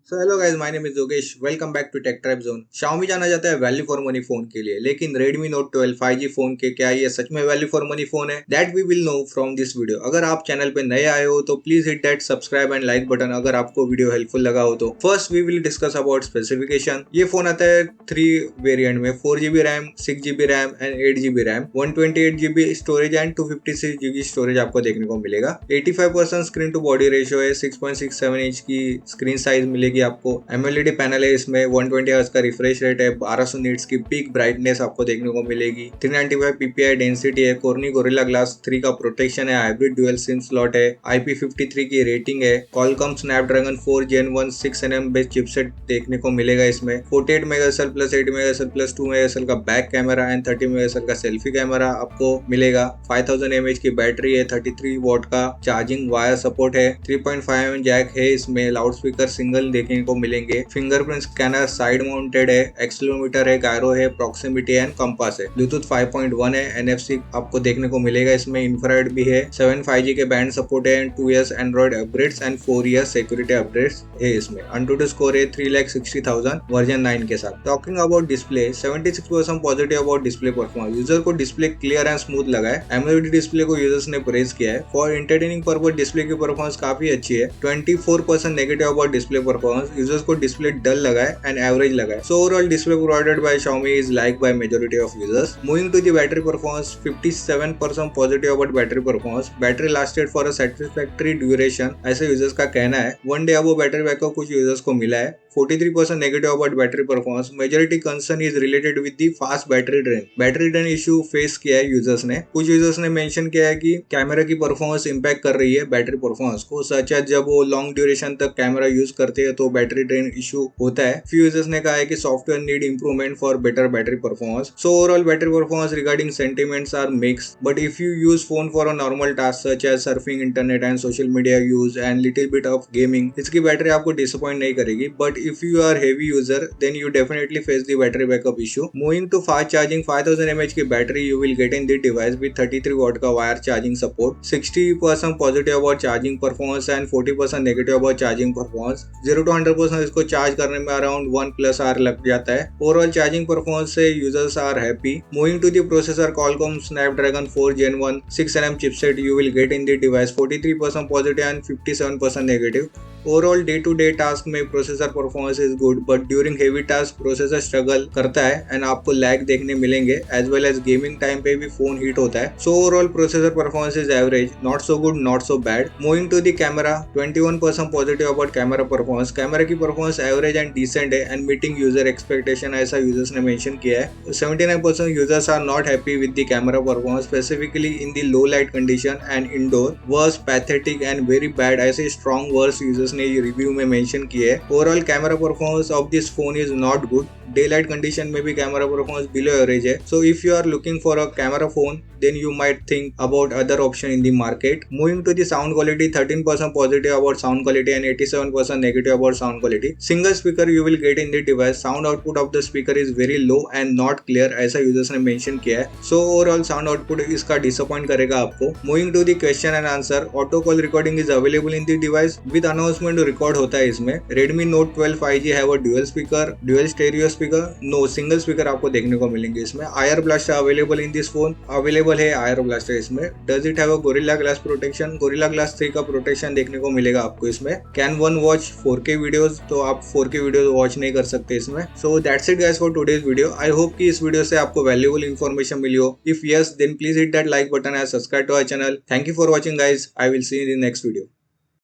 So hello guys, my name is Yogesh. Welcome back to tech tribe zone. Xiaomi जाना जाता है value for money phone के लिए, लेकिन Redmi Note 12 5G फोन के क्या ये सच में वैल्यू फॉर मनी फोन है? That we will know from this video. अगर आप चैनल पे नए आए हो तो please hit that subscribe and like button अगर आपको वीडियो हेल्पफुल लगा हो तो। First we will discuss about specification. ये फोन आता है 3 वेरिएंट में, 4GB RAM, 6GB RAM and 8GB RAM, 128GB storage and 256GB storage आपको देखने को मिलेगा। 85% स्क्रीन टू बॉडी रेशियो है, 6.67 इंच की स्क्रीन साइज मिलेगी आपको। एमएलईडी पैनल है इसमें, 120 हर्ट्ज का रिफ्रेश रेट है, 1200 निट्स की पीक ब्राइटनेस आपको देखने को मिलेगी, 395 ppi डेंसिटी है, कोर्नी गोरिल्ला ग्लास 3 का प्रोटेक्शन है, हाइब्रिड ड्यूअल सिम स्लॉट है, IP53 की रेटिंग है, Qualcomm Snapdragon 4 Gen 1 6nm based chipset देखने को मिलेगा इसमें, 48 megapixel plus 8 megapixel plus 2 megapixel का बैक कैमरा एंड 30 मेगापिक्सल का सेल्फी कैमरा आपको मिलेगा। 5000 mAh की बैटरी है, 33 वॉट का चार्जिंग वायर सपोर्ट है, 3.5mm जैक है इसमें, लाउड स्पीकर सिंगल देखने को मिलेंगे, फिंगरप्रिंट स्कैनर साइड माउंटेड है, एक्सीलरोमीटर है, गायरो है, प्रॉक्सिमिटी एंड कंपास है, ब्लूटूथ 5.1 है, NFC आपको देखने को मिलेगा इसमें, इंफ्रारेड भी है, 7 5G के बैंड सपोर्ट है and 2 years Android upgrades and 4 years security updates है इसमें। AnTuTu स्कोर है 3,60,000 वर्जन 9 के साथ। Talking about display, 76% positive about display performance. User को डिस्प्ले क्लियर एंड स्मूथ लगा है। एमोलेड डिस्प्ले को यूजर्स ने प्रेज किया है। फॉर एंटरटेनिंग पर्पस डिस्प्ले की परफॉर्मेंस काफी अच्छी है। 24% negative about display performance. Users को डिस्प्ले डल लगा है एंड एवरेज लगा है। So overall display provided by Xiaomi is liked by majority of users. Moving to the battery performance, 57% positive about battery performance. Battery lasted for a satisfactory duration, ऐसे users का कहना है। 1 day अबो battery backup कुछ users को मिला है। 43% negative about battery performance. Majority concern is related with the fast battery drain. Battery drain issue face किया है यूजर्स ने। कुछ यूजर्स ने मेंशन किया है कि कैमरा की परफॉर्मेंस इंपैक्ट कर रही है बैटरी परफॉर्मेंस को, सच है जब वो लॉन्ग ड्यूरेशन तक कैमरा यूज करते हैं तो बैटरी ड्रेन इशू होता है। फ्यू यूजर्स ने कहा है कि software need improvement for better battery performance. So overall battery performance regarding sentiments are mixed, but if you use phone for a normal task such as surfing internet and social media use and little bit of gaming, इसकी battery आपको disappoint नहीं करेगी। But if you are heavy user then you definitely face the battery backup issue. Moving to fast charging, 5000 mAh की battery you will get in the device with 33 watt का wire charging support. 60% positive about charging performance and 40% negative about charging performance. 0 to 100% इसको charge करने में around 1+ hour लग जाता है। Overall charging performance से users are happy. Moving to the processor, Qualcomm Snapdragon 4 Gen 1 6nm chipset you will get in the device. 43% positive and 57% negative. Overall day to day task में processor performance is good, but during heavy task processor struggle करता है and आपको lag देखने मिलेंगे, as well as gaming time पे भी phone heat होता है। So overall processor performance is average, not so good not so bad. Moving to the camera, 21% positive about camera performance. Camera की परफॉर्मेंस एवरेज एंड डिसेंट है and meeting user expectation, ऐसा users ने mention किया है। 79% users are not happy with the camera performance, specifically in the low light condition and indoor. Worse, pathetic and very bad, ऐसे strong words users ने ये review में mention किए है। Overall camera performance of this phone is not good. Day light condition में भी camera performance below average है। So if you are looking for a camera phone then you might think about other option in the market. Moving to the sound quality, 13% positive about sound quality and 87% negative about sound quality. Single speaker you will get in the device. Sound output of the speaker is very low and not clear, ऐसा users ने mention किया है। So overall sound output इसका disappoint करेगा आपको। Moving to the question and answer, auto call recording is available in the device with announcement record होता है इसमें। Redmi Note 12 5G have a dual speaker, dual stereo speaker, no single speaker आपको देखने को मिलेंगे इसमें। IR blaster available in this phone, available है IR blaster इसमें। Does it have a gorilla glass protection, gorilla glass 3 का protection देखने को मिलेगा आपको इसमें। Can one watch 4K videos, तो आप 4K वीडियोस वॉच नहीं कर सकते इसमें। So that's it guys for today's video. I hope कि इस वीडियो से आपको वैल्यूएबल इन्फॉर्मेशन मिली हो। If yes then please hit that like button and subscribe to our channel. Thank you for watching guys. I will see you in the next video.